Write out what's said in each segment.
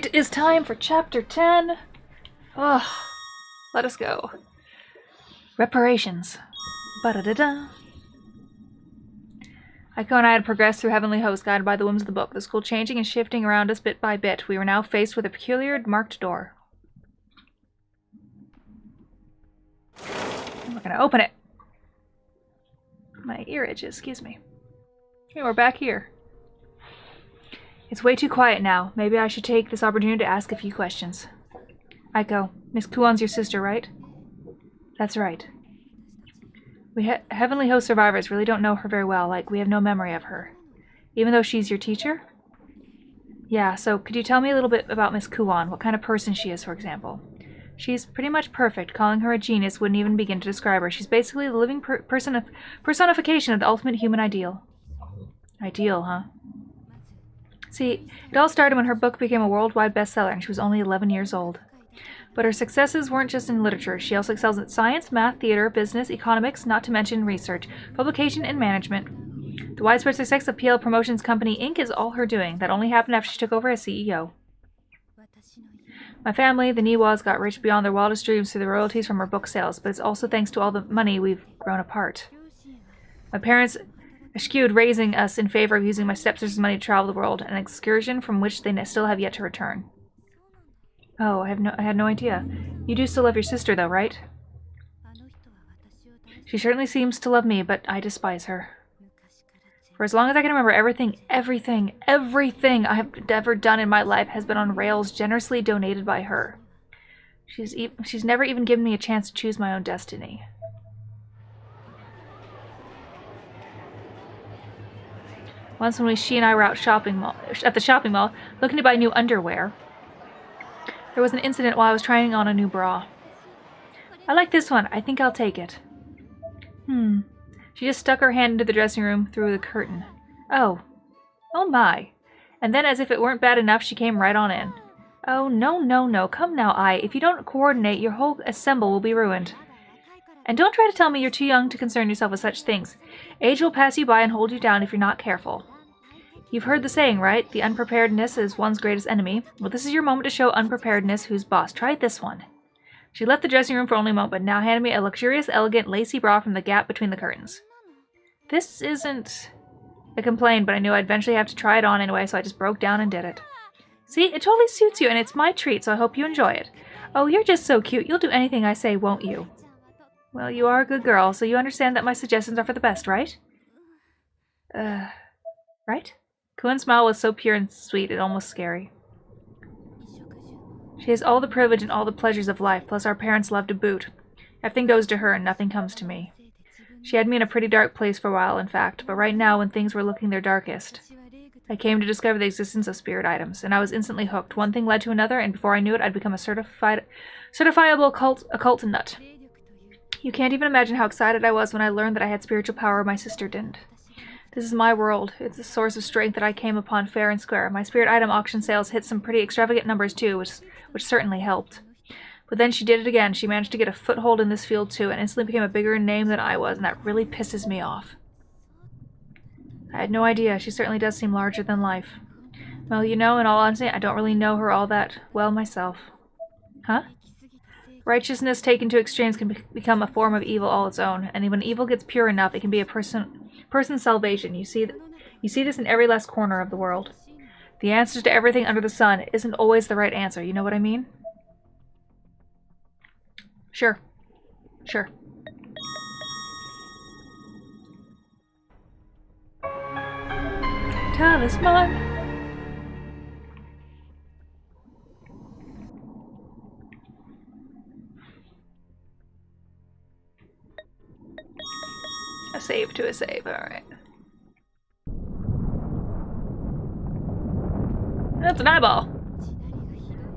It is time for chapter 10. Ugh. Let us go. Reparations. Ba-da-da-da. Aiko and I had progressed through Heavenly Host, guided by the whims of the book, the school changing and shifting around us bit by bit. We were now faced with a peculiar marked door. We're gonna open it. My ear itches, excuse me. Okay, we're back here. It's way too quiet now. Maybe I should take this opportunity to ask a few questions. Aiko, Miss Kuon's your sister, right? That's right. We Heavenly Host survivors really don't know her very well, like we have no memory of her. Even though she's your teacher? Yeah, so could you tell me a little bit about Miss Kuon, what kind of person she is, for example? She's pretty much perfect. Calling her a genius wouldn't even begin to describe her. She's basically the living personification of the ultimate human ideal. Ideal, huh? See, it all started when her book became a worldwide bestseller and she was only 11 years old. But her successes weren't just in literature. She also excels at science, math, theater, business, economics, not to mention research, publication, and management. The widespread success of PL Promotions Company, Inc. is all her doing. That only happened after she took over as CEO. My family, the Niwas, got rich beyond their wildest dreams through the royalties from her book sales, but it's also thanks to all the money we've grown apart. My parents eschewed raising us in favor of using my stepsister's money to travel the world, an excursion from which they still have yet to return. Oh, I had no idea. You do still love your sister, though, right? She certainly seems to love me, but I despise her. For as long as I can remember, everything I have ever done in my life has been on rails generously donated by her. She's never even given me a chance to choose my own destiny. Once when she and I were out at the shopping mall, looking to buy new underwear, there was an incident while I was trying on a new bra. I like this one. I think I'll take it. She just stuck her hand into the dressing room through the curtain. Oh my. And then as if it weren't bad enough, she came right on in. Oh, no. Come now, if you don't coordinate, your whole assemble will be ruined. And don't try to tell me you're too young to concern yourself with such things. Age will pass you by and hold you down if you're not careful. You've heard the saying, right? The unpreparedness is one's greatest enemy. Well, this is your moment to show unpreparedness who's boss. Try this one. She left the dressing room for only a moment, but now handed me a luxurious, elegant, lacy bra from the gap between the curtains. This isn't... I complained, but I knew I'd eventually have to try it on anyway, so I just broke down and did it. See, it totally suits you, and it's my treat, so I hope you enjoy it. Oh, you're just so cute. You'll do anything I say, won't you? Well, you are a good girl, so you understand that my suggestions are for the best, right? Right? Kuon's smile was so pure and sweet, it almost scary. She has all the privilege and all the pleasures of life, plus our parents love to boot. Everything goes to her and nothing comes to me. She had me in a pretty dark place for a while, in fact, but right now, when things were looking their darkest, I came to discover the existence of spirit items, and I was instantly hooked. One thing led to another, and before I knew it, I'd become a certifiable occult nut. You can't even imagine how excited I was when I learned that I had spiritual power my sister didn't. This is my world. It's a source of strength that I came upon fair and square. My spirit item auction sales hit some pretty extravagant numbers too, which certainly helped. But then she did it again. She managed to get a foothold in this field too, and instantly became a bigger name than I was, and that really pisses me off. I had no idea. She certainly does seem larger than life. Well, in all honesty, I don't really know her all that well myself. Huh? Righteousness taken to extremes can become a form of evil all its own, and when evil gets pure enough, it can be a person's salvation. You see this in every last corner of the world. The answer to everything under the sun isn't always the right answer, you know what I mean? Sure. Talisman! A save to a save, alright. That's an eyeball!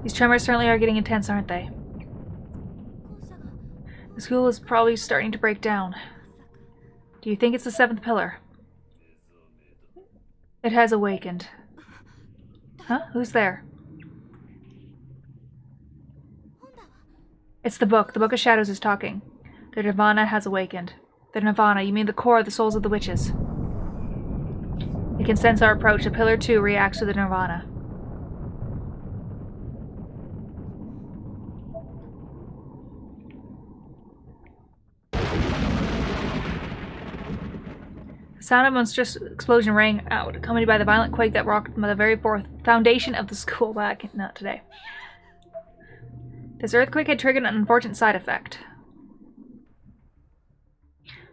These tremors certainly are getting intense, aren't they? The school is probably starting to break down. Do you think it's the seventh pillar? It has awakened. Huh? Who's there? It's the book. The Book of Shadows is talking. The Nirvana has awakened. The Nirvana, you mean the core of the souls of the witches. It can sense our approach. The Pillar 2 reacts to the Nirvana. The sound of a monstrous explosion rang out, accompanied by the violent quake that rocked the very foundation of the school. Back, not today. This earthquake had triggered an unfortunate side effect.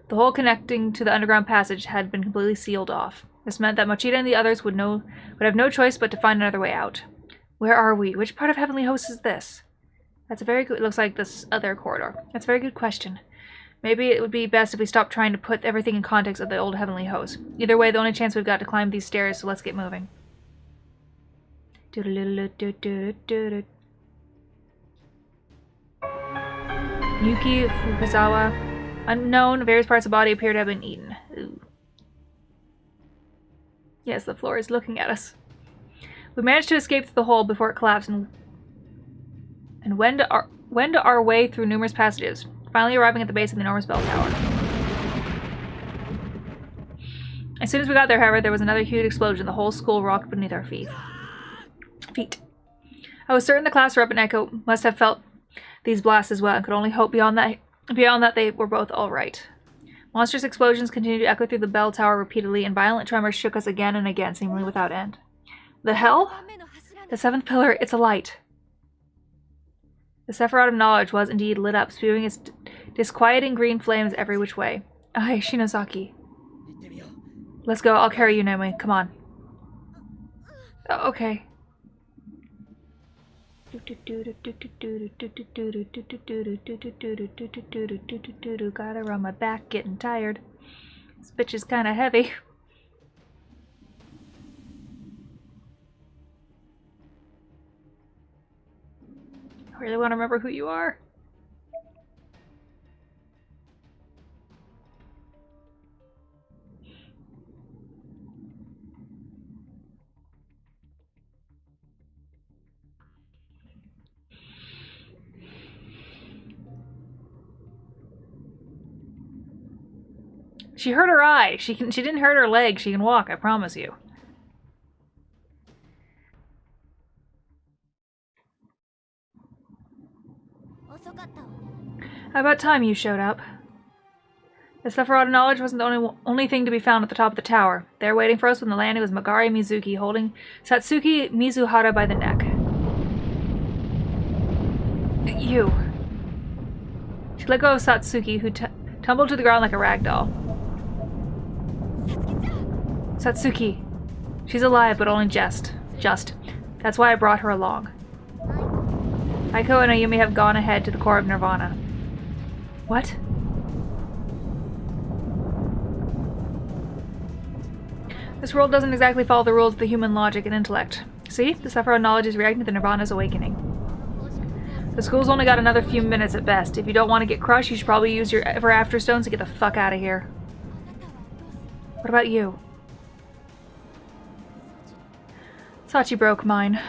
The hole connecting to the underground passage had been completely sealed off. This meant that Mochida and the others would have no choice but to find another way out. Where are we? Which part of Heavenly Host is this? That's a very good... It looks like this other corridor. That's a very good question. Maybe it would be best if we stopped trying to put everything in context of the old Heavenly Host. Either way, the only chance we've got to climb these stairs, so let's get moving. Yuki Fukazawa. Unknown, various parts of the body appear to have been eaten. Ooh. Yes, the floor is looking at us. We managed to escape through the hole before it collapsed and wend our way through numerous passages, finally arriving at the base of the enormous bell tower. As soon as we got there, however, there was another huge explosion. The whole school rocked beneath our feet. I was certain the class rep and Echo must have felt these blasts as well, and could only hope beyond that they were both all right. Monstrous explosions continued to echo through the bell tower repeatedly, and violent tremors shook us again and again, seemingly without end. The hell? The seventh pillar, it's alight. The Sephiroth of Knowledge was indeed lit up, spewing its disquieting green flames every which way. Aye, Shinozaki. Let's go, I'll carry you, Naomi. Come on. Oh, okay. Gotta run my back, getting tired. This bitch is kinda heavy. I really want to remember who you are. She hurt her eye. She didn't hurt her leg. She can walk, I promise you. About time you showed up. The Sephiroth of Knowledge wasn't the only thing to be found at the top of the tower. There waiting for us when the landing was Magari Mizuki, holding Satsuki Mizuhara by the neck. You. She let go of Satsuki, who tumbled to the ground like a rag doll. Satsuki. She's alive, but only just. That's why I brought her along. Aiko and Ayumi have gone ahead to the core of Nirvana. What? This world doesn't exactly follow the rules of the human logic and intellect. See? The Sephiroth knowledge is reacting to Nirvana's awakening. The school's only got another few minutes at best. If you don't want to get crushed, you should probably use your Ever After stones to get the fuck out of here. What about you? Sachi broke mine.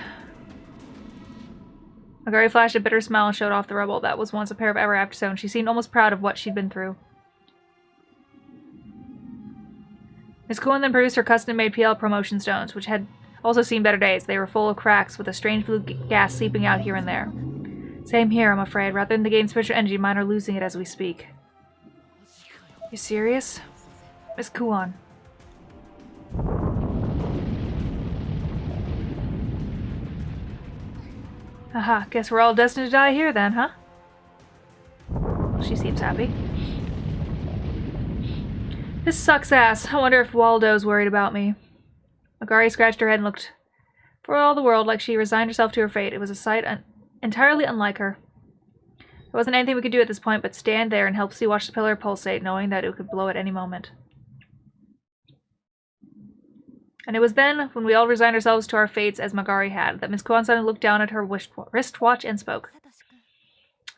Magari flashed a bitter smile and showed off the rubble that was once a pair of Ever After stones. She seemed almost proud of what she'd been through. Miss Cohen then produced her custom-made PL promotion stones, which had also seen better days. They were full of cracks, with a strange blue gas seeping out here and there. Same here, I'm afraid. Rather than to gain spiritual energy, mine are losing it as we speak. You serious? Miss Kuon. Aha, guess we're all destined to die here then, huh? She seems happy. This sucks ass. I wonder if Waldo's worried about me. Magari scratched her head and looked for all the world like she resigned herself to her fate. It was a sight entirely unlike her. There wasn't anything we could do at this point but stand there and helplessly watch the pillar pulsate, knowing that it could blow at any moment. And it was then, when we all resigned ourselves to our fates as Magari had, that Miss Kuon suddenly looked down at her wristwatch and spoke.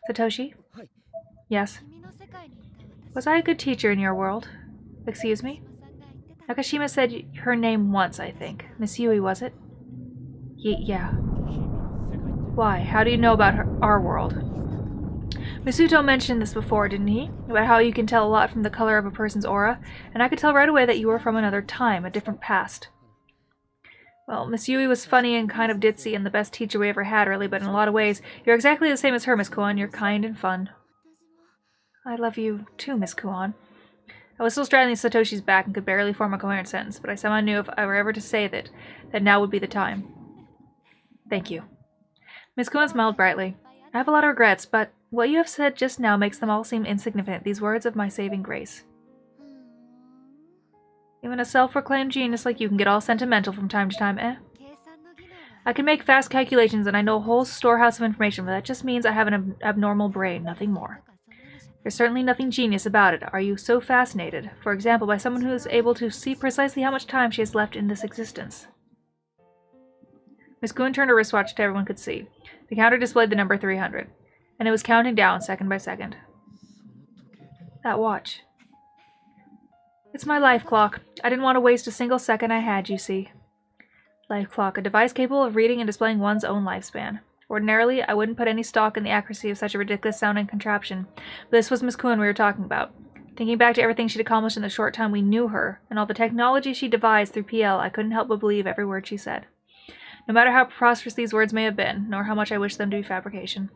Satoshi? Yes. Was I a good teacher in your world? Excuse me? Nakashima said her name once, I think. Miss Yui, was it? Yeah. Why? How do you know about our world? Misuto mentioned this before, didn't he? About how you can tell a lot from the color of a person's aura, and I could tell right away that you were from another time, a different past. Well, Miss Yui was funny and kind of ditzy and the best teacher we ever had, really, but in a lot of ways, you're exactly the same as her, Miss Kuon. You're kind and fun. I love you too, Miss Kuon. I was still straddling Satoshi's back and could barely form a coherent sentence, but I somehow knew if I were ever to say that now would be the time. Thank you. Miss Cohen smiled brightly. I have a lot of regrets, but what you have said just now makes them all seem insignificant, these words of my saving grace. Even a self-proclaimed genius like you can get all sentimental from time to time, eh? I can make fast calculations and I know a whole storehouse of information, but that just means I have an abnormal brain, nothing more. There's certainly nothing genius about it. Are you so fascinated, for example, by someone who is able to see precisely how much time she has left in this existence? Miss Cohen turned her wristwatch so everyone could see. The counter displayed the number 300, and it was counting down second by second. That watch. It's my life clock. I didn't want to waste a single second I had, you see. Life clock, a device capable of reading and displaying one's own lifespan. Ordinarily, I wouldn't put any stock in the accuracy of such a ridiculous-sounding contraption, but this was Miss Cohen we were talking about. Thinking back to everything she'd accomplished in the short time we knew her, and all the technology she devised through PL, I couldn't help but believe every word she said. No matter how preposterous these words may have been, nor how much I wished them to be fabrication.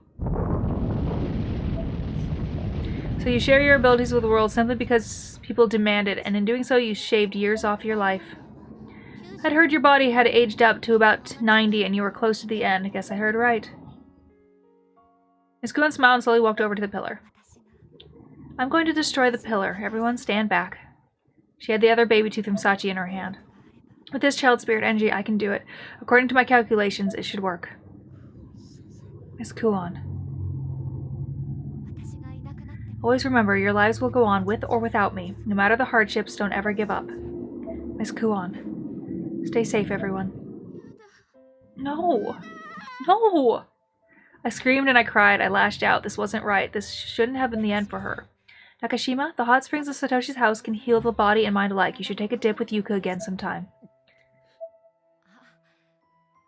So you share your abilities with the world simply because people demand it, and in doing so you shaved years off your life. I'd heard your body had aged up to about 90 and you were close to the end. I guess I heard right. Miss Cohen smiled and slowly walked over to the pillar. I'm going to destroy the pillar. Everyone stand back. She had the other baby tooth from Sachi in her hand. With this child spirit energy, I can do it. According to my calculations, it should work. Miss Kuon. Always remember, your lives will go on with or without me. No matter the hardships, don't ever give up. Miss Kuon. Stay safe, everyone. No! No! I screamed and I cried. I lashed out. This wasn't right. This shouldn't have been the end for her. Nakashima, the hot springs of Satoshi's house can heal the body and mind alike. You should take a dip with Yuka again sometime.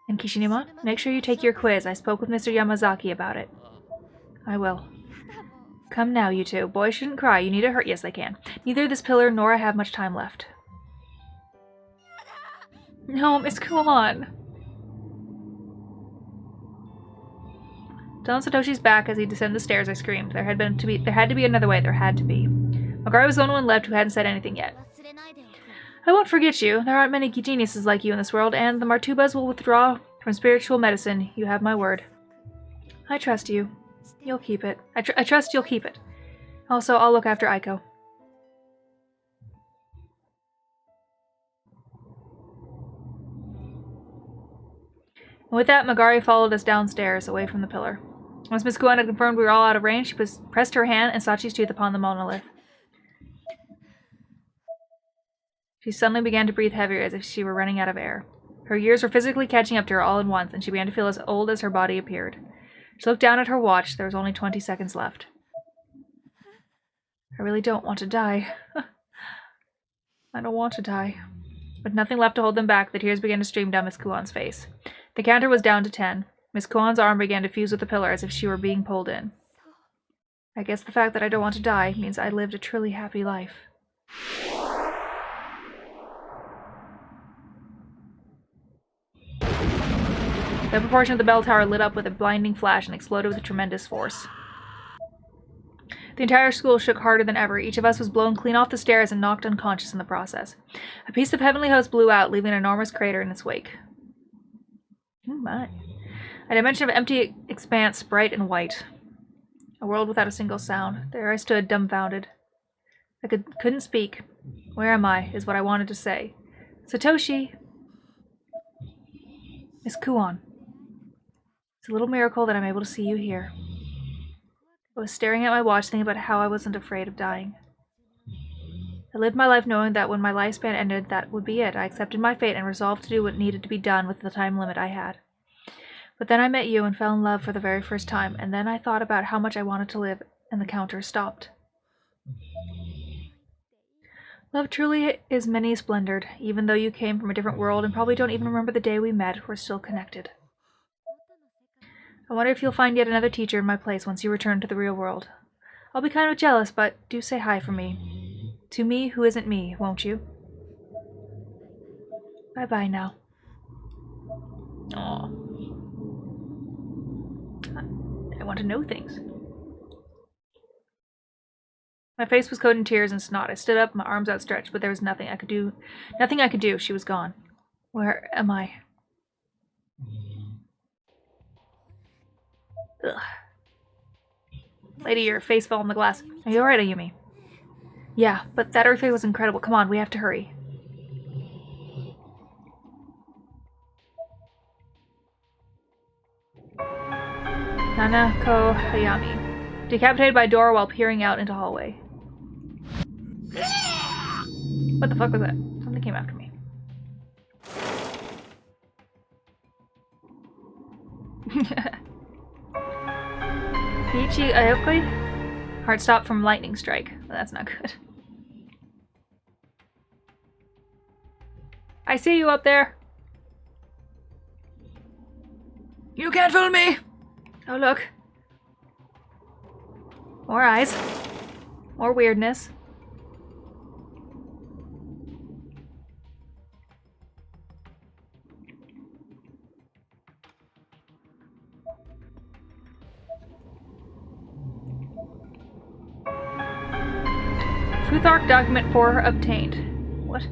And Kishinima, make sure you take your quiz. I spoke with Mr. Yamazaki about it. I will. Come now, you two. Boys shouldn't cry. You need a hurt. Yes, they can. Neither this pillar nor I have much time left. No, Miss Kuon. Down Satoshi's back as he descended the stairs, I screamed. There had to be another way. There had to be. Magari was the only one left who hadn't said anything yet. I won't forget you. There aren't many geniuses like you in this world, and the Martubas will withdraw from spiritual medicine. You have my word. I trust you. You'll keep it. I trust you'll keep it. Also, I'll look after Aiko. And with that, Magari followed us downstairs, away from the pillar. Once Miss Kuon had confirmed we were all out of range, she pressed her hand and Sachi's tooth upon the monolith. She suddenly began to breathe heavier, as if she were running out of air. Her years were physically catching up to her all at once, and she began to feel as old as her body appeared. She looked down at her watch. There was only 20 seconds left. I really don't want to die. I don't want to die. With nothing left to hold them back, the tears began to stream down Miss Kuon's face. The counter was down to 10. Miss Kuon's arm began to fuse with the pillar as if she were being pulled in. I guess the fact that I don't want to die means I lived a truly happy life. The upper portion of the bell tower lit up with a blinding flash and exploded with a tremendous force. The entire school shook harder than ever. Each of us was blown clean off the stairs and knocked unconscious in the process. A piece of heavenly host blew out, leaving an enormous crater in its wake. Oh my. A dimension of empty expanse, bright and white. A world without a single sound. There I stood, dumbfounded. I couldn't speak. Where am I, is what I wanted to say. Satoshi! Miss Kuon. It's a little miracle that I'm able to see you here. I was staring at my watch, thinking about how I wasn't afraid of dying. I lived my life knowing that when my lifespan ended, that would be it. I accepted my fate and resolved to do what needed to be done with the time limit I had. But then I met you and fell in love for the very first time, and then I thought about how much I wanted to live, and the counter stopped. Love truly is many-splendored. Even though you came from a different world and probably don't even remember the day we met, we're still connected. I wonder if you'll find yet another teacher in my place once you return to the real world. I'll be kind of jealous, but do say hi for me. To me who isn't me, won't you? Bye-bye now. Aw. I want to know things. My face was coated in tears and snot. I stood up, my arms outstretched, but there was nothing I could do. Nothing I could do. She was gone. Where am I? Ugh. Lady, your face fell on the glass. Are you alright, Ayumi? Yeah, but that earthquake was incredible. Come on, we have to hurry. Nanako Hayami. Decapitated by door while peering out into hallway. What the fuck was that? Something came after me. Kiichi Aokui? Heart stopped from lightning strike. Well, that's not good. I see you up there. You can't fool me! Oh, look. More eyes. More weirdness. Futhark document 4 obtained. What?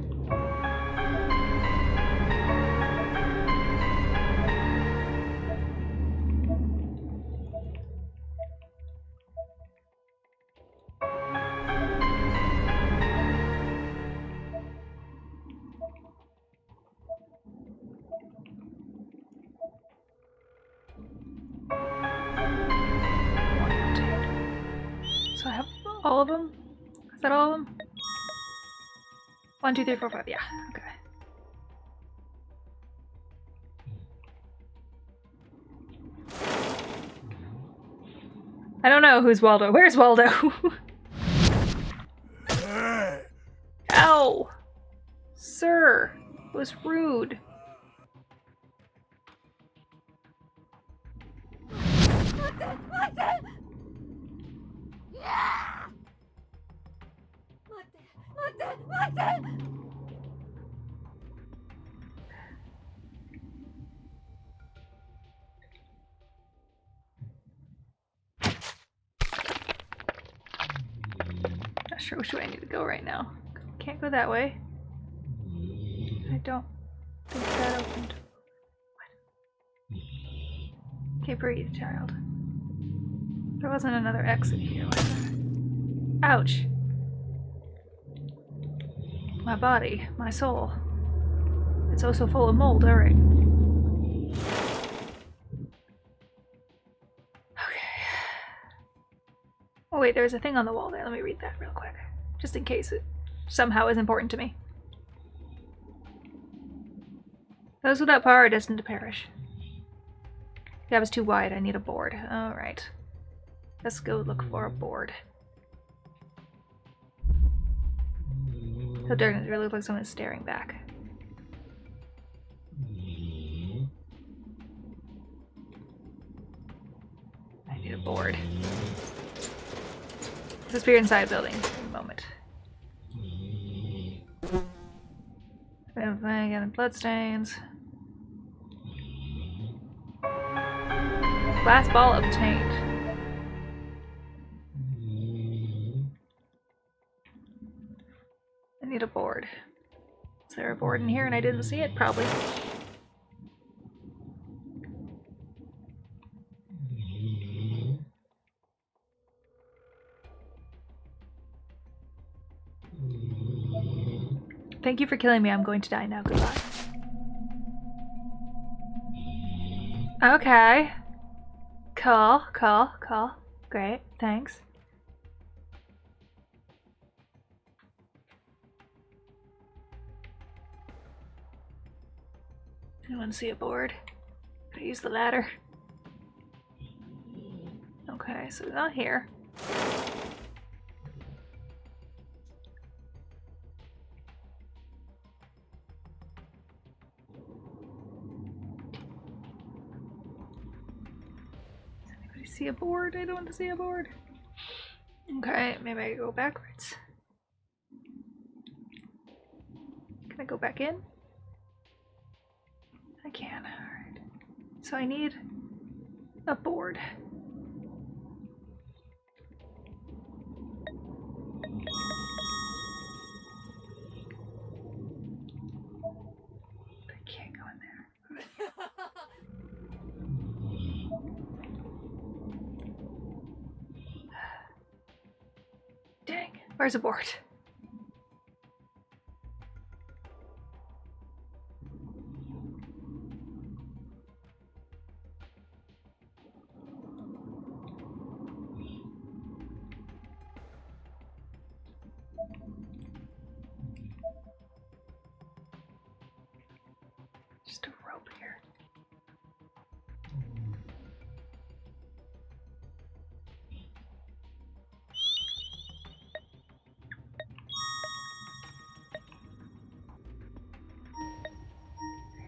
So I have all of them? Is that all of them? 1, 2, 3, 4, 5. Yeah. Okay. I don't know who's Waldo. Where's Waldo? Ow! Sir, it was rude. Not sure which way I need to go right now. Can't go that way. I don't think that opened. What? Okay, breathe, child. There wasn't another exit here, was there? Ouch. My body, my soul. It's also full of mold, alright. Okay. Oh wait, there's a thing on the wall there. Let me read that real quick. Just in case it somehow is important to me. Those without power are destined to perish. The gap is too wide. I need a board. Alright. Let's go look for a board. So dark, it really looks like someone's staring back. I need a board. Disappear inside a building in a moment. Again, bloodstains. Glass ball obtained. I need a board. Is there a board in here and I didn't see it? Probably. Thank you for killing me. I'm going to die now. Goodbye. Okay. Cool. Great. Thanks. Anyone see a board? Could I use the ladder? Okay, so not here. See a board? I don't want to see a board. Okay, maybe I go backwards. Can I go back in? I can. Alright. So I need a board. Where's a board? Just a rope here.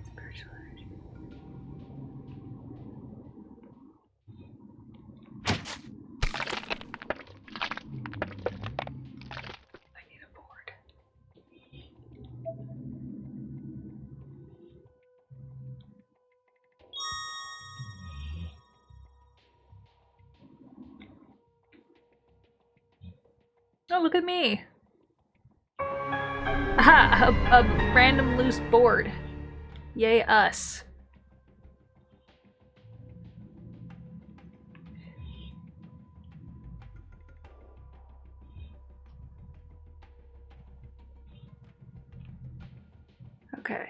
Spiritual energy. I need a board. Oh, look at me! Aha! A random loose board. Yay us. Okay.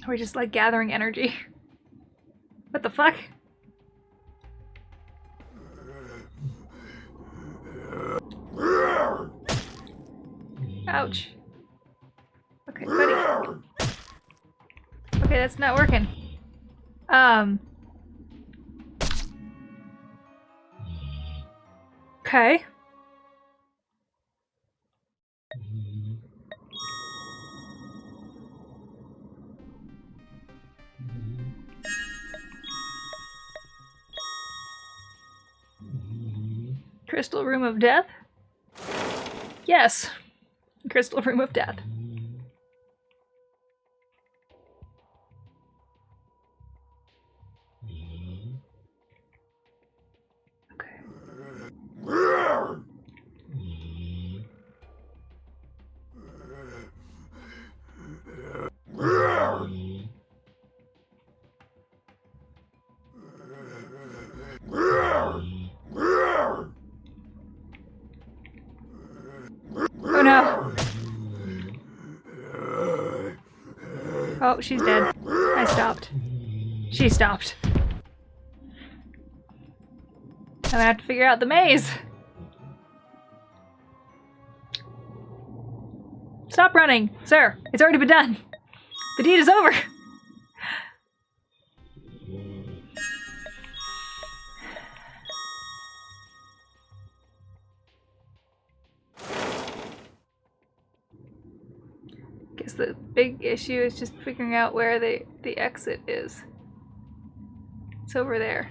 We're just like gathering energy. What the fuck? Ouch. Okay, buddy. Okay, that's not working. Okay. Crystal Room of Death? Yes. Crystal Room of Death. Okay. Oh no. Oh, she's dead. I stopped. She stopped. I'm gonna have to figure out the maze. Stop running, sir. It's already been done. The deed is over. Guess the big issue is just figuring out where the exit is. It's over there.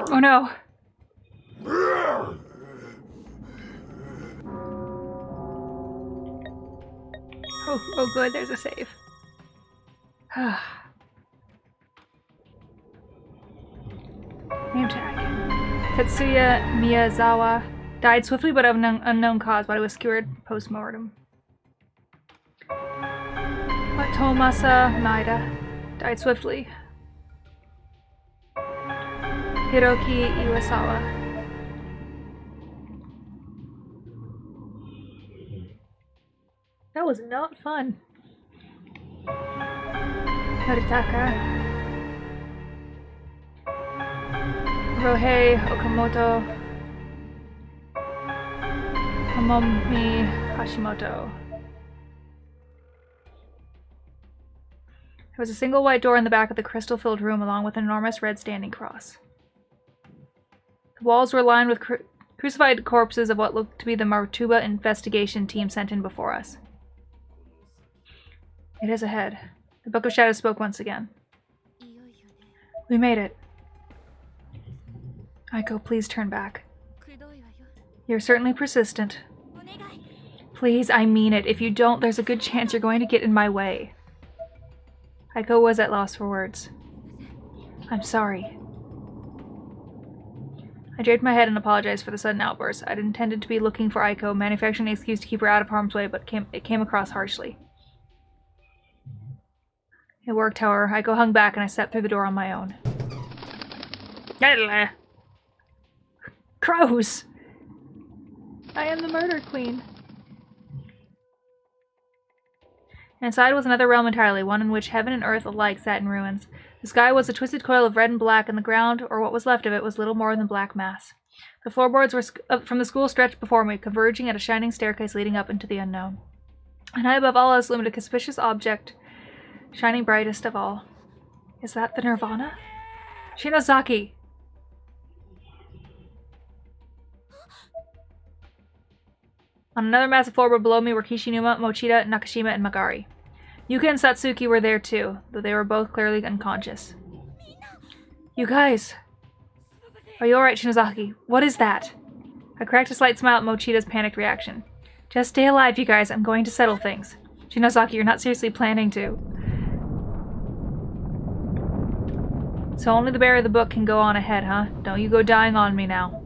Oh no. Oh good, there's a save. Name tag. Tetsuya Miyazawa Died swiftly but of an unknown cause. Body was skewered post-mortem. Tomasa Maeda. Died swiftly. Hiroki Iwasawa. That was not fun. Haritaka. Rohei Okamoto. Tomomi Hashimoto. There was a single white door in the back of the crystal-filled room along with an enormous red standing cross. The walls were lined with crucified corpses of what looked to be the Martuba investigation team sent in before us. It is ahead. The Book of Shadows spoke once again. We made it. Aiko, please turn back. You're certainly persistent. Please, I mean it. If you don't, there's a good chance you're going to get in my way. Aiko was at loss for words. I'm sorry. I draped my head and apologized for the sudden outburst. I'd intended to be looking for Aiko, manufacturing an excuse to keep her out of harm's way, but it came across harshly. It worked, however. Aiko hung back and I stepped through the door on my own. Crows! I am the murder queen. Inside was another realm entirely, one in which heaven and earth alike sat in ruins. The sky was a twisted coil of red and black, and the ground, or what was left of it, was little more than black mass. The floorboards from the school stretched before me, converging at a shining staircase leading up into the unknown. And high above all else loomed a conspicuous object, shining brightest of all. Is that the Nirvana? Shinozaki! On another massive floorboard below me were Kishinuma, Mochida, Nakashima, and Magari. Yuka and Satsuki were there too, though they were both clearly unconscious. You guys! Are you alright, Shinozaki? What is that? I cracked a slight smile at Mochida's panicked reaction. Just stay alive, you guys. I'm going to settle things. Shinozaki, you're not seriously planning to. So only the bearer of the book can go on ahead, huh? Don't you go dying on me now.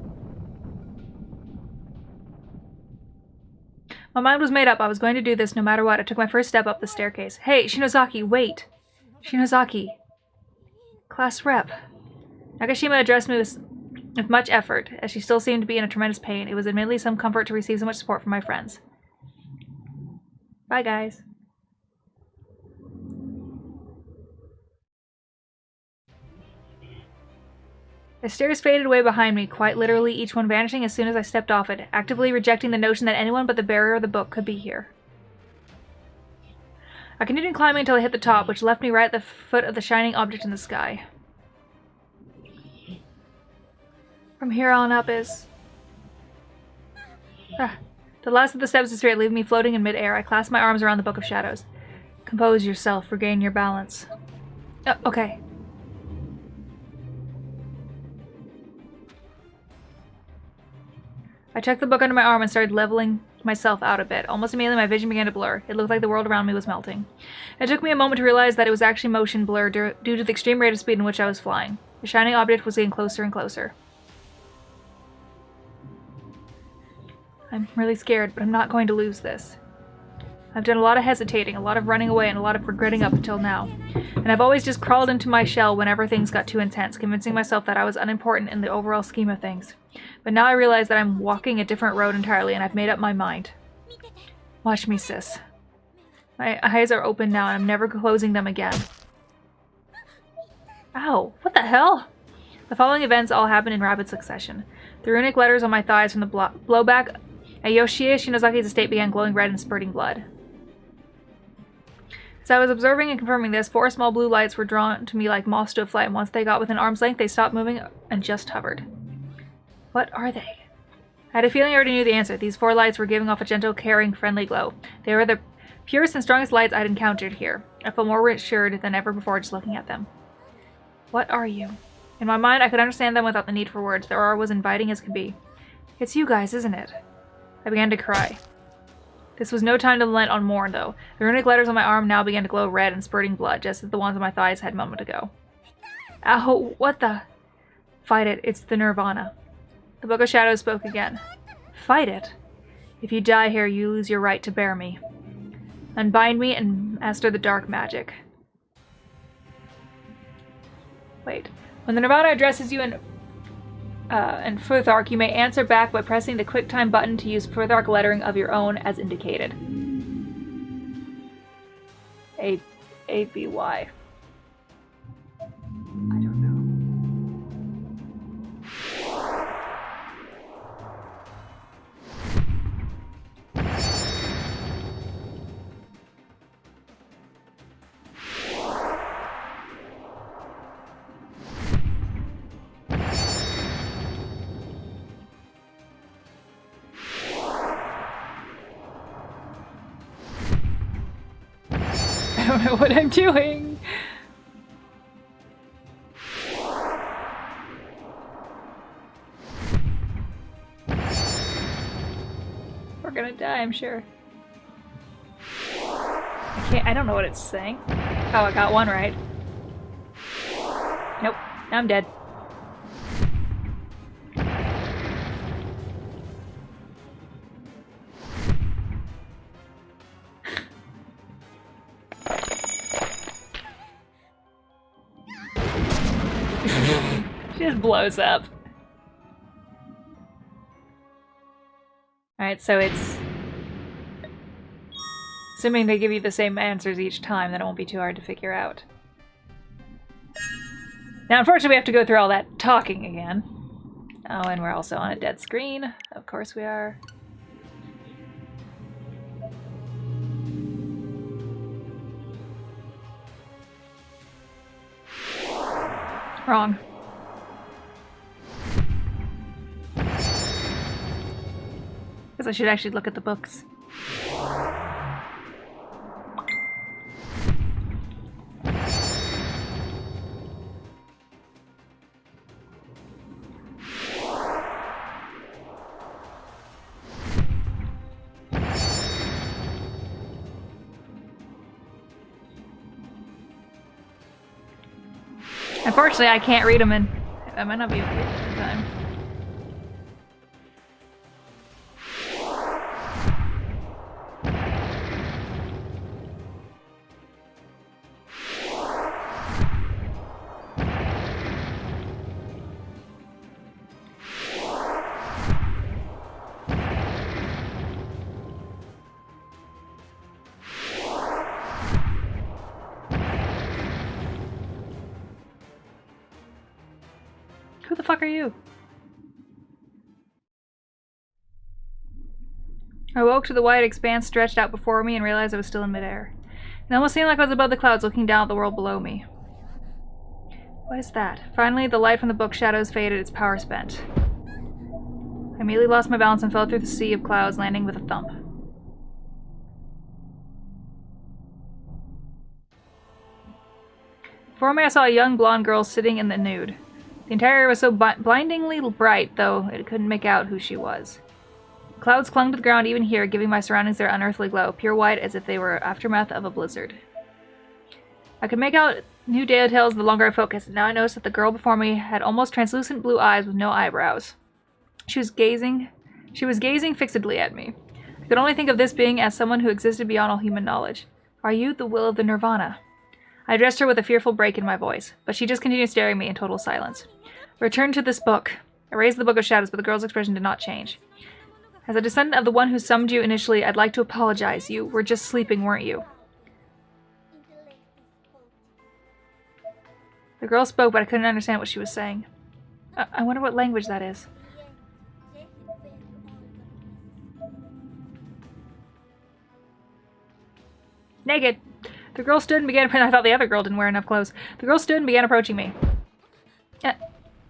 My mind was made up. I was going to do this no matter what. I took my first step up the staircase. Hey, Shinozaki, wait! Shinozaki. Class rep. Nakashima addressed me with much effort, as she still seemed to be in a tremendous pain. It was admittedly some comfort to receive so much support from my friends. Bye, guys. The stairs faded away behind me, quite literally each one vanishing as soon as I stepped off it, actively rejecting the notion that anyone but the bearer of the book could be here. I continued climbing until I hit the top, which left me right at the foot of the shining object in the sky. From here on up is... The last of the steps disappeared, leaving me floating in midair. I clasped my arms around the Book of Shadows. Compose yourself, regain your balance. Okay. I tucked the book under my arm and started leveling myself out a bit. Almost immediately my vision began to blur. It looked like the world around me was melting. It took me a moment to realize that it was actually motion blur due to the extreme rate of speed in which I was flying. The shining object was getting closer and closer. I'm really scared, but I'm not going to lose this. I've done a lot of hesitating, a lot of running away, and a lot of regretting up until now. And I've always just crawled into my shell whenever things got too intense, convincing myself that I was unimportant in the overall scheme of things. But now I realize that I'm walking a different road entirely, and I've made up my mind. Watch me, sis. My eyes are open now, and I'm never closing them again. Ow, what the hell? The following events all happened in rapid succession. The runic letters on my thighs from the blowback at Yoshie Shinozaki's estate began glowing red and spurting blood. As I was observing and confirming this, 4 small blue lights were drawn to me like moths to a flame. Once they got within arm's length, they stopped moving and just hovered. What are they? I had a feeling I already knew the answer. These 4 lights were giving off a gentle, caring, friendly glow. They were the purest and strongest lights I'd encountered here. I felt more reassured than ever before just looking at them. What are you? In my mind, I could understand them without the need for words. Their aura was inviting as could be. It's you guys, isn't it? I began to cry. This was no time to lament on mourn, though. The runic letters on my arm now began to glow red and spurting blood, just as the ones on my thighs had a moment ago. Ow, what the? Fight it, it's the Nirvana. The Book of Shadows spoke again. fight it. If you die here, you lose your right to bear me. Unbind me and master the dark magic. Wait. When the Nirvana addresses you in Futhark, you may answer back by pressing the QuickTime button to use Futhark lettering of your own as indicated. A-B-Y. I don't know. I don't know what I'm doing. We're gonna die, I'm sure. I don't know what it's saying. Oh, I got one right. Nope, now I'm dead. She just blows up. Alright, so it's... Assuming they give you the same answers each time, then it won't be too hard to figure out. Now, unfortunately, we have to go through all that talking again. Oh, and we're also on a dead screen. Of course we are. Wrong. Guess I should actually look at the books. Unfortunately, I can't read them, and I might not be able to read them in time. Who the fuck are you? I woke to the wide expanse stretched out before me and realized I was still in midair. It almost seemed like I was above the clouds looking down at the world below me. What is that? Finally, the light from the book shadows faded, its power spent. I immediately lost my balance and fell through the sea of clouds, landing with a thump. Before me, I saw a young blonde girl sitting in the nude. The interior was so blindingly bright, though, it couldn't make out who she was. Clouds clung to the ground even here, giving my surroundings their unearthly glow, pure white as if they were aftermath of a blizzard. I could make out new details the longer I focused, and now I noticed that the girl before me had almost translucent blue eyes with no eyebrows. She was gazing fixedly at me. I could only think of this being as someone who existed beyond all human knowledge. Are you the will of the Nirvana? I addressed her with a fearful break in my voice, but she just continued staring at me in total silence. Return to this book. I raised the Book of Shadows, but the girl's expression did not change. As a descendant of the one who summoned you initially, I'd like to apologize. You were just sleeping, weren't you? The girl spoke, but I couldn't understand what she was saying. I wonder what language that is. Naked! The girl stood and began... I thought the other girl didn't wear enough clothes. The girl stood and began approaching me.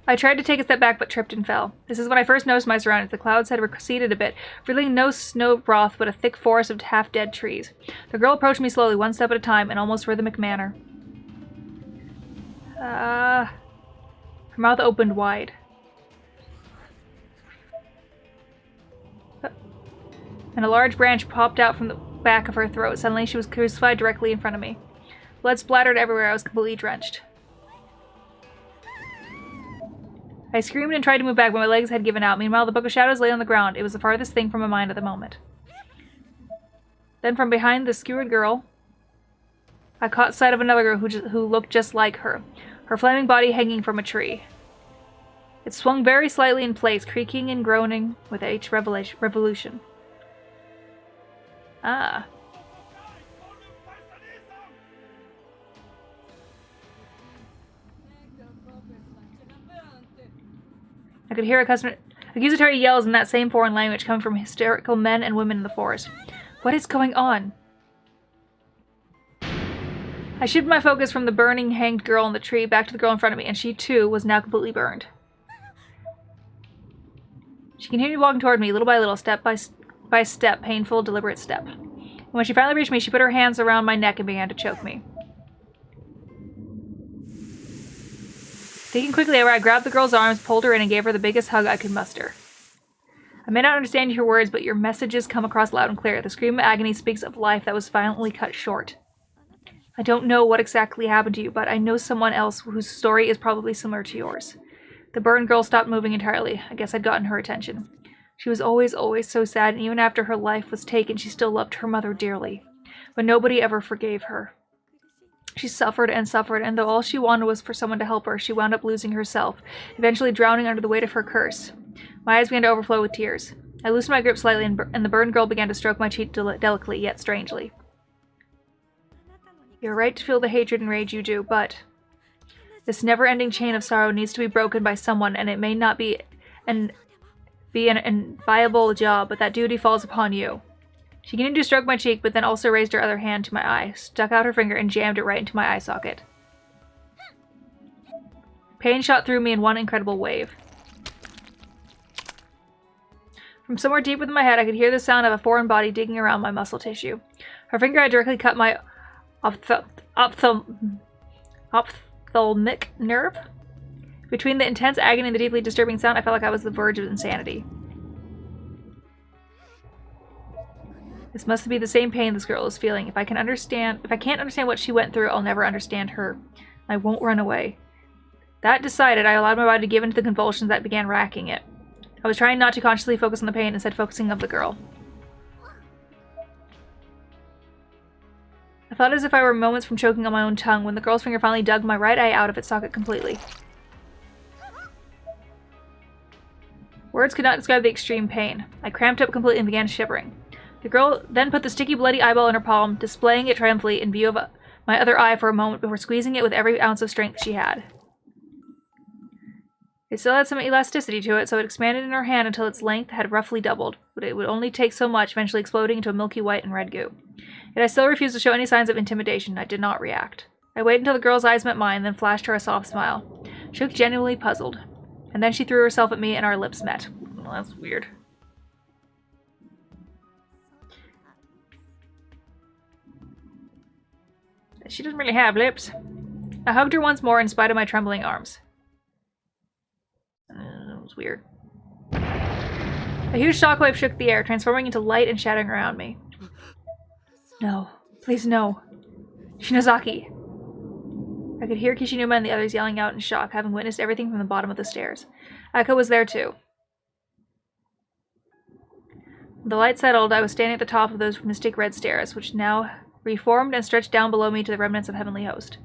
I tried to take a step back, but tripped and fell. This is when I first noticed my surroundings. The clouds had receded a bit, revealing no snow froth, but a thick forest of half-dead trees. The girl approached me slowly, one step at a time, in almost rhythmic manner. Her mouth opened wide. And a large branch popped out from the back of her throat. Suddenly, she was crucified directly in front of me. Blood splattered everywhere. I was completely drenched. I screamed and tried to move back, but my legs had given out. Meanwhile, the Book of Shadows lay on the ground. It was the farthest thing from my mind at the moment. Then from behind the skewered girl, I caught sight of another girl who looked just like her flaming body hanging from a tree. It swung very slightly in place, creaking and groaning with each revolution. Ah. I could hear accusatory yells in that same foreign language coming from hysterical men and women in the forest. What is going on? I shifted my focus from the burning, hanged girl in the tree back to the girl in front of me, and she, too, was now completely burned. She continued walking toward me, little by little, step by step, painful, deliberate step. And when she finally reached me, she put her hands around my neck and began to choke me. Thinking quickly, I grabbed the girl's arms, pulled her in, and gave her the biggest hug I could muster. I may not understand your words, but your messages come across loud and clear. The scream of agony speaks of life that was violently cut short. I don't know what exactly happened to you, but I know someone else whose story is probably similar to yours. The burned girl stopped moving entirely. I guess I'd gotten her attention. She was always so sad, and even after her life was taken, she still loved her mother dearly. But nobody ever forgave her. She suffered, and though all she wanted was for someone to help her, she wound up losing herself, eventually drowning under the weight of her curse. My eyes began to overflow with tears. I loosened my grip slightly, and the burned girl began to stroke my cheek delicately, yet strangely. You're right to feel the hatred and rage you do, but this never-ending chain of sorrow needs to be broken by someone, and it may not be an viable job, but that duty falls upon you. She continued to stroke my cheek, but then also raised her other hand to my eye, stuck out her finger, and jammed it right into my eye socket. Pain shot through me in one incredible wave. From somewhere deep within my head, I could hear the sound of a foreign body digging around my muscle tissue. Her finger had directly cut my ophthalmic nerve. Between the intense agony and the deeply disturbing sound, I felt like I was on the verge of insanity. This must be the same pain this girl is feeling. If I can't understand what she went through, I'll never understand her. I won't run away. That decided, I allowed my body to give in to the convulsions that began racking it. I was trying not to consciously focus on the pain, instead focusing on the girl. I felt as if I were moments from choking on my own tongue when the girl's finger finally dug my right eye out of its socket completely. Words could not describe the extreme pain. I cramped up completely and began shivering. The girl then put the sticky, bloody eyeball in her palm, displaying it triumphantly in view of my other eye for a moment before squeezing it with every ounce of strength she had. It still had some elasticity to it, so it expanded in her hand until its length had roughly doubled, but it would only take so much, eventually exploding into a milky white and red goo. Yet I still refused to show any signs of intimidation. I did not react. I waited until the girl's eyes met mine, then flashed her a soft smile. She looked genuinely puzzled. And then she threw herself at me and our lips met. Well, that's weird. She doesn't really have lips. I hugged her once more in spite of my trembling arms. That was weird. A huge shockwave shook the air, transforming into light and shattering around me. No. Please, no. Shinozaki. I could hear Kishinuma and the others yelling out in shock, having witnessed everything from the bottom of the stairs. Aka was there too. When the light settled, I was standing at the top of those mystic red stairs, which now reformed and stretched down below me to the remnants of Heavenly Host.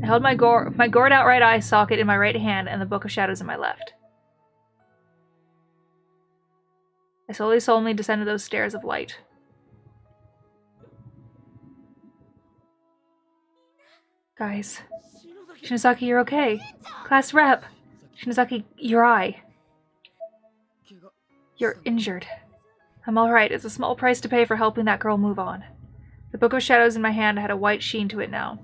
I held my gored out right eye socket in my right hand and the Book of Shadows in my left. I slowly, solemnly descended those stairs of light. Guys. Shinozaki, you're okay. Class rep. Shinozaki, your eye. You're injured. I'm alright. It's a small price to pay for helping that girl move on. The Book of Shadows in my hand had a white sheen to it now.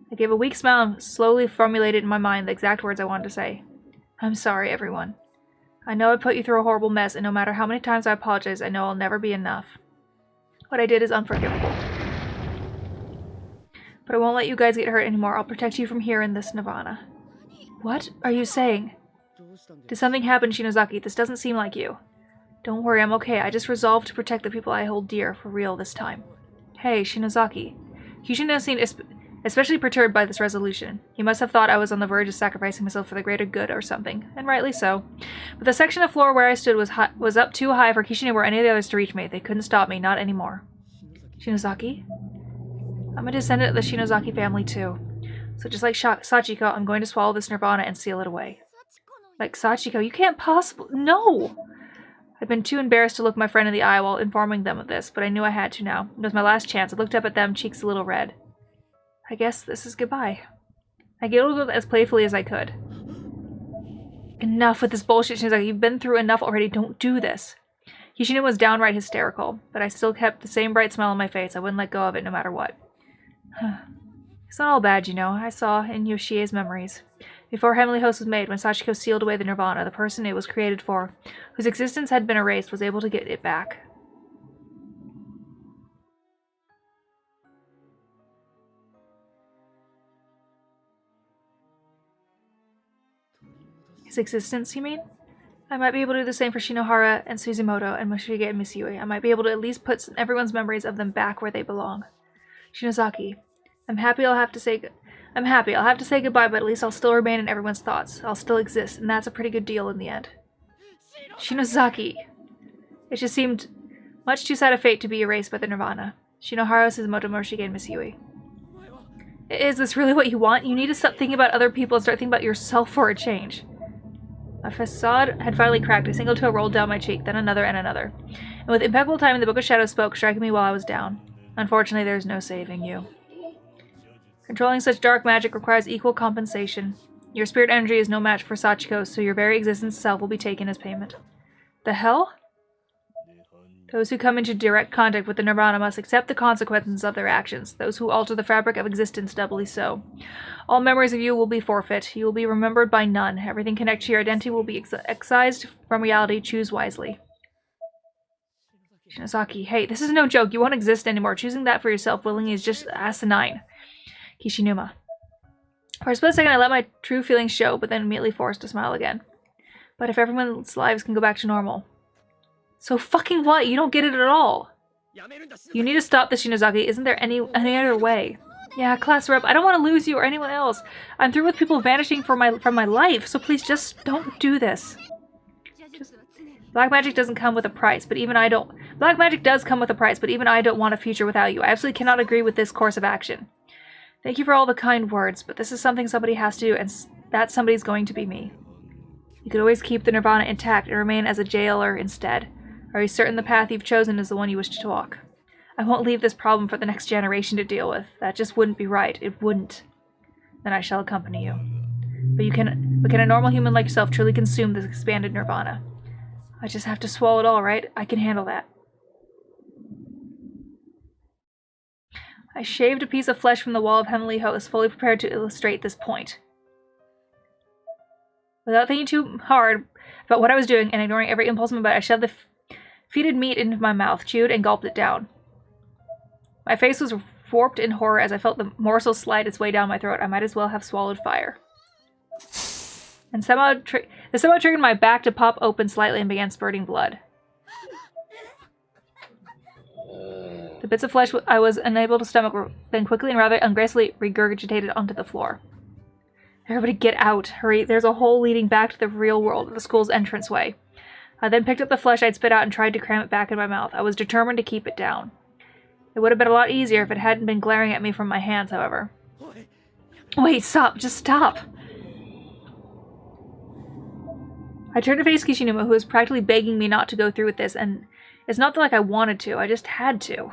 I gave a weak smile and slowly formulated in my mind the exact words I wanted to say. I'm sorry, everyone. I know I put you through a horrible mess, and no matter how many times I apologize, I know I'll never be enough. What I did is unforgivable. But I won't let you guys get hurt anymore. I'll protect you from here in this nirvana. What are you saying? Did something happen, Shinozaki? This doesn't seem like you. Don't worry, I'm okay. I just resolved to protect the people I hold dear for real this time. Hey, Shinozaki. You shouldn't have seen especially perturbed by this resolution. He must have thought I was on the verge of sacrificing myself for the greater good or something, and rightly so. But the section of floor where I stood was up too high for Kishinuma or any of the others to reach me. They couldn't stop me, not anymore. Shinozaki? I'm a descendant of the Shinozaki family, too. So just like Sachiko, I'm going to swallow this nirvana and seal it away. Like Sachiko, you can't possibly— No! I'd been too embarrassed to look my friend in the eye while informing them of this, but I knew I had to now. It was my last chance. I looked up at them, cheeks a little red. I guess this is goodbye. I giggled as playfully as I could. Enough with this bullshit, Shinozaki. You've been through enough already. Don't do this. Kishinuma was downright hysterical, but I still kept the same bright smile on my face. I wouldn't let go of it no matter what. It's not all bad, you know. I saw in Yoshie's memories. Before Heavenly Host was made, when Sachiko sealed away the nirvana, the person it was created for, whose existence had been erased, was able to get it back. His existence, you mean? I might be able to do the same for Shinohara and Suzumoto and Moshige and Misuie. I might be able to at least put everyone's memories of them back where they belong. Shinozaki, I'm happy. I'll have to say goodbye, but at least I'll still remain in everyone's thoughts. I'll still exist, and that's a pretty good deal in the end. Shinozaki. It just seemed much too sad a fate to be erased by the nirvana. Shinohara, Suzumoto, Moshige, and Misuie. Is this really what you want? You need to stop thinking about other people and start thinking about yourself for a change. My facade had finally cracked. A single tear rolled down my cheek, then another and another. And with impeccable timing, the Book of Shadows spoke, striking me while I was down. Unfortunately, there's no saving you. Controlling such dark magic requires equal compensation. Your spirit energy is no match for Sachiko's, so your very existence itself will be taken as payment. The hell? Those who come into direct contact with the nirvana must accept the consequences of their actions. Those who alter the fabric of existence doubly so. All memories of you will be forfeit. You will be remembered by none. Everything connected to your identity will be excised from reality. Choose wisely. Shinozaki, hey, this is no joke. You won't exist anymore. Choosing that for yourself willingly is just asinine. Kishinuma. For a split second, I let my true feelings show, but then immediately forced to smile again. But if everyone's lives can go back to normal. So fucking what? You don't get it at all. You need to stop this, Shinozaki. Isn't there any other way? Yeah, class rep, I don't want to lose you or anyone else. I'm through with people vanishing from my life, so please just don't do this. Black magic doesn't come with a price, but even I don't— Black magic does come with a price, but even I don't want a future without you. I absolutely cannot agree with this course of action. Thank you for all the kind words, but this is something somebody has to do, and that somebody's going to be me. You could always keep the nirvana intact and remain as a jailer instead. Are you certain the path you've chosen is the one you wish to walk? I won't leave this problem for the next generation to deal with. That just wouldn't be right. It wouldn't. Then I shall accompany you. But can a normal human like yourself truly consume this expanded nirvana? I just have to swallow it all, right? I can handle that. I shaved a piece of flesh from the wall of Heavenly Host, fully prepared to illustrate this point. Without thinking too hard about what I was doing and ignoring every impulse in my body, I shoved the fetid meat into my mouth, chewed, and gulped it down. My face was warped in horror as I felt the morsel slide its way down my throat. I might as well have swallowed fire. And somehow triggered my back to pop open slightly and began spurting blood. The bits of flesh I was unable to stomach were then quickly and rather ungracefully regurgitated onto the floor. Everybody get out. Hurry, there's a hole leading back to the real world, the school's entranceway. I then picked up the flesh I'd spit out and tried to cram it back in my mouth. I was determined to keep it down. It would have been a lot easier if it hadn't been glaring at me from my hands, however. Wait, stop! Just stop! I turned to face Kishinuma, who was practically begging me not to go through with this, and it's not like I wanted to, I just had to.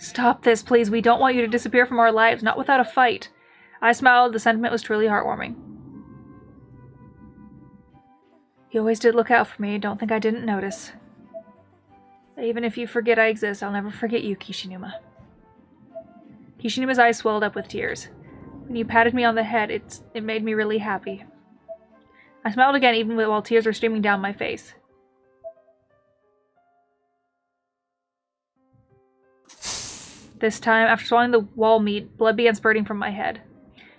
Stop this, please. We don't want you to disappear from our lives, not without a fight. I smiled. The sentiment was truly heartwarming. You always did look out for me. Don't think I didn't notice. Even if you forget I exist, I'll never forget you, Kishinuma. Kishinuma's eyes swelled up with tears. When you patted me on the head, it made me really happy. I smiled again, even while tears were streaming down my face. This time, after swallowing the wall meat, blood began spurting from my head.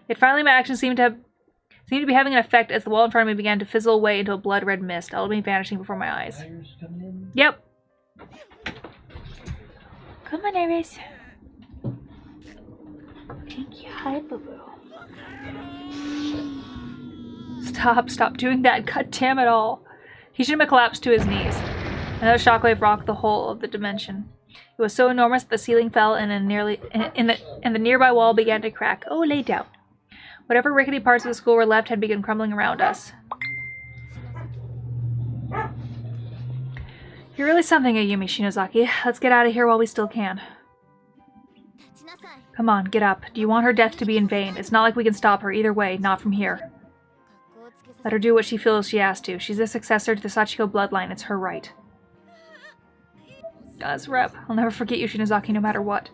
Yet finally my actions seemed to be having an effect as the wall in front of me began to fizzle away into a blood-red mist, all of me vanishing before my eyes. Yep. Come on, Iris. Thank you. Hi, boo-boo. Stop doing that. God damn it all. Hishima collapsed to his knees. Another shockwave rocked the whole of the dimension. It was so enormous that the ceiling fell and the nearby wall began to crack. Oh, lay down. Whatever rickety parts of the school were left had begun crumbling around us. You're really something, Ayumi Shinozaki. Let's get out of here while we still can. Come on, get up. Do you want her death to be in vain? It's not like we can stop her either way, not from here. Let her do what she feels she has to. She's the successor to the Sachiko bloodline. It's her right. God's rep. I'll never forget you, Shinozaki, no matter what.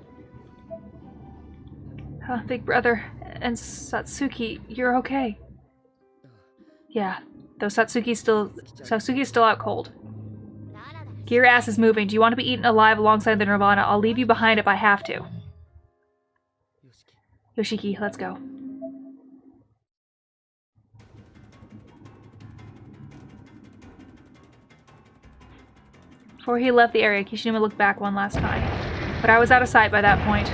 Big brother and Satsuki, you're okay. Yeah, though Satsuki's still out cold. Get your ass is moving. Do you want to be eaten alive alongside the Nirvana? I'll leave you behind if I have to. Yoshiki, let's go. Before he left the area, Kishinuma looked back one last time. But I was out of sight by that point.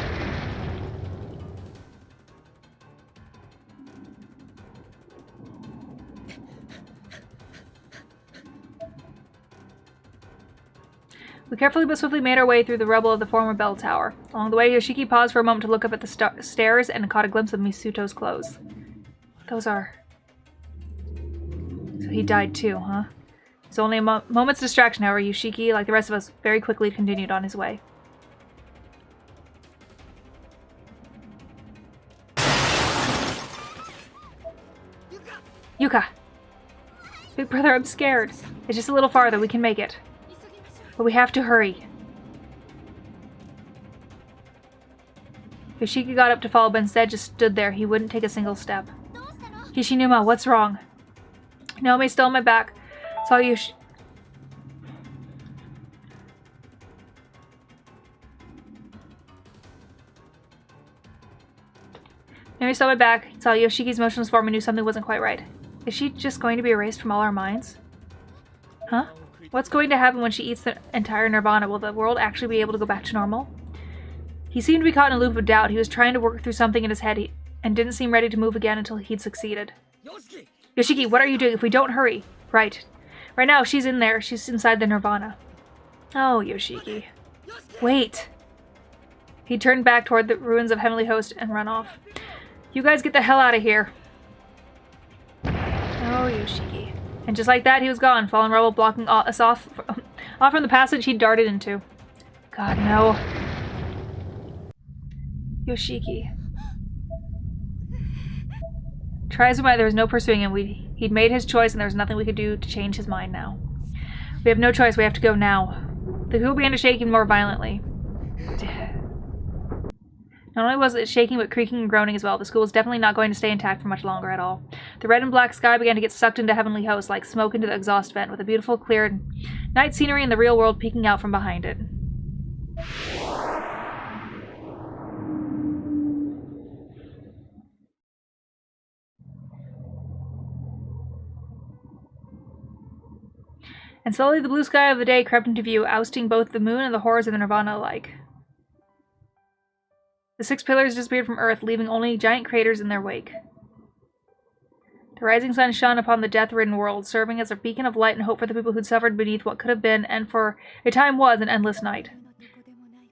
We carefully but swiftly made our way through the rubble of the former bell tower. Along the way, Yoshiki paused for a moment to look up at the stairs and caught a glimpse of Misuto's clothes. Those are... So he died too, huh? It's only a moment's distraction, however. Yoshiki, like the rest of us, very quickly continued on his way. Yuka! Big brother, I'm scared. It's just a little farther. We can make it. But we have to hurry. Yoshiki got up to follow, but instead just stood there. He wouldn't take a single step. Hishinuma, what's wrong? Naomi's still on my back. Saw Naomi saw my back, saw Yoshiki's motionless form, and knew something wasn't quite right. Is she just going to be erased from all our minds? Huh? What's going to happen when she eats the entire Nirvana? Will the world actually be able to go back to normal? He seemed to be caught in a loop of doubt. He was trying to work through something in his head and didn't seem ready to move again until he'd succeeded. Yoshiki, what are you doing if we don't hurry? Right. Right now, she's in there. She's inside the Nirvana. Oh, Yoshiki. Wait. He turned back toward the ruins of Heavenly Host and ran off. You guys get the hell out of here. Oh, Yoshiki. And just like that, he was gone, fallen rubble blocking us off from the passage he darted into. God, no. Yoshiki. Try as we might, there was no pursuing him. He'd made his choice, and there was nothing we could do to change his mind now. We have no choice. We have to go now. The pool began to shake even more violently. Not only was it shaking, but creaking and groaning as well. The school was definitely not going to stay intact for much longer at all. The red and black sky began to get sucked into Heavenly Host like smoke into the exhaust vent, with a beautiful, clear night scenery in the real world peeking out from behind it. And slowly the blue sky of the day crept into view, ousting both the moon and the horrors of the Nirvana alike. The 6 pillars disappeared from Earth, leaving only giant craters in their wake. The rising sun shone upon the death-ridden world, serving as a beacon of light and hope for the people who'd suffered beneath what could have been, and for a time was, an endless night.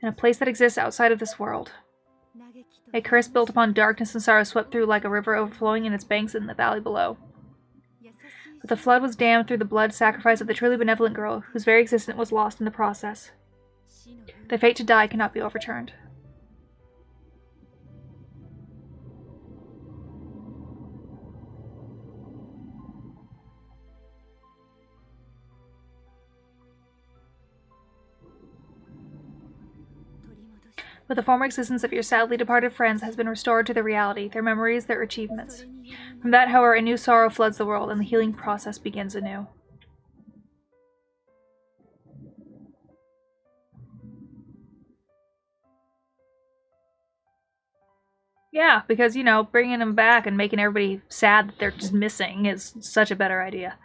In a place that exists outside of this world. A curse built upon darkness and sorrow swept through like a river overflowing in its banks in the valley below. But the flood was dammed through the blood sacrifice of the truly benevolent girl, whose very existence was lost in the process. The fate to die cannot be overturned. But the former existence of your sadly departed friends has been restored to their reality, their memories, their achievements. From that, however, a new sorrow floods the world, and the healing process begins anew. Yeah, because, you know, bringing them back and making everybody sad that they're just missing is such a better idea.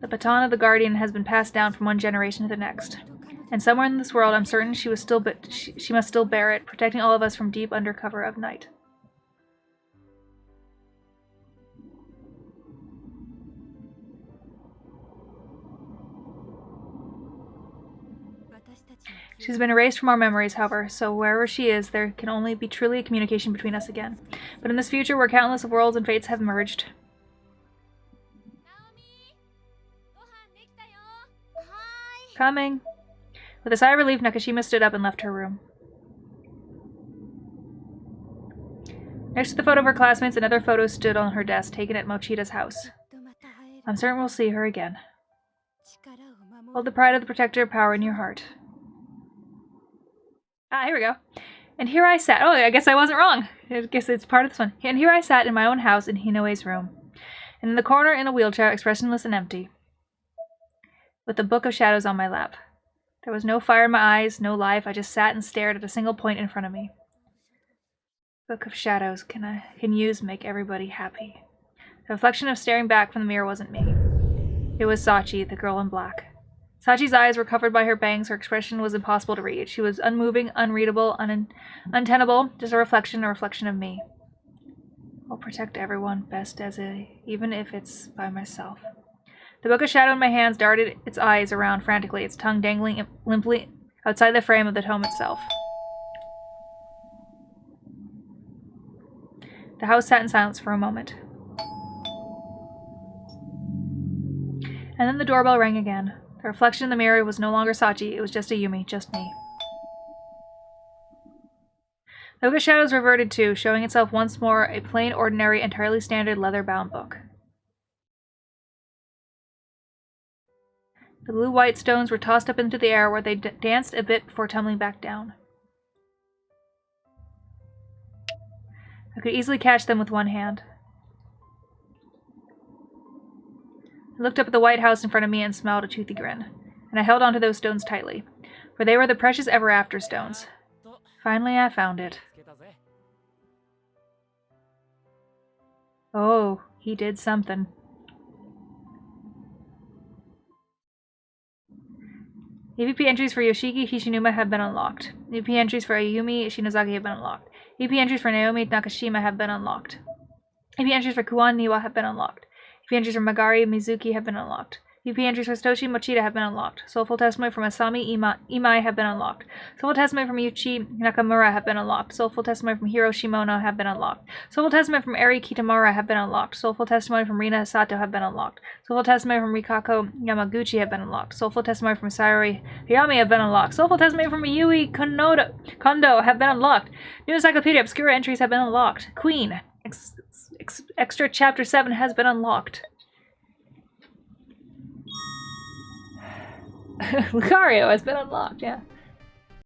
The baton of the Guardian has been passed down from one generation to the next. And somewhere in this world, I'm certain she must still bear it, protecting all of us from deep under cover of night. She's been erased from our memories, however, so wherever she is, there can only be truly a communication between us again. But in this future, where countless worlds and fates have merged... Coming! With a sigh of relief, Nakashima stood up and left her room. Next to the photo of her classmates, another photo stood on her desk, taken at Mochida's house. I'm certain we'll see her again. Hold the pride of the protector of power in your heart. Ah, here we go. And here I sat. Oh, I guess I wasn't wrong. I guess it's part of this one. And here I sat in my own house in Hinoe's room. And in the corner in a wheelchair, expressionless and empty, with the Book of Shadows on my lap. There was no fire in my eyes, no life. I just sat and stared at a single point in front of me. Book of Shadows can use make everybody happy. The reflection of staring back from the mirror wasn't me. It was Sachi, the girl in black. Sachi's eyes were covered by her bangs. Her expression was impossible to read. She was unmoving, unreadable, untenable, just a reflection of me. I'll protect everyone best even if it's by myself. The Book of Shadow in my hands darted its eyes around frantically, its tongue dangling limply outside the frame of the tome itself. The house sat in silence for a moment. And then the doorbell rang again. The reflection in the mirror was no longer Sachi, it was just a Yumi, just me. The Book of Shadows reverted to, showing itself once more a plain, ordinary, entirely standard leather-bound book. The blue-white stones were tossed up into the air where they danced a bit before tumbling back down. I could easily catch them with one hand. I looked up at the White House in front of me and smiled a toothy grin, and I held onto those stones tightly, for they were the precious ever-after stones. Finally, I found it. Oh, he did something. EVP entries for Yoshiki Hishinuma have been unlocked. EVP entries for Ayumi Shinozaki have been unlocked. EVP entries for Naomi Nakashima have been unlocked. EVP entries for Kuan Niwa have been unlocked. EVP entries for Magari Mizuki have been unlocked. EVP entries for Satoshi Mochida have been unlocked. Soulful Testimony from Asami Imai have been unlocked. Soulful Testimony from Yuichi Nakamura have been unlocked. Soulful Testimony from Hiro Shimono have been unlocked. Soulful Testimony from Eri Kitamura have been unlocked. Soulful Testimony from Rina Sato have been unlocked. Soulful Testimony from Rikako Yamaguchi have been unlocked. Soulful Testimony from Sayori Hayami have been unlocked. Soulful Testimony from Yui Kondo have been unlocked. New Encyclopedia Obscura entries have been unlocked. Queen Extra Chapter 7 has been unlocked. Lucario has been unlocked, yeah.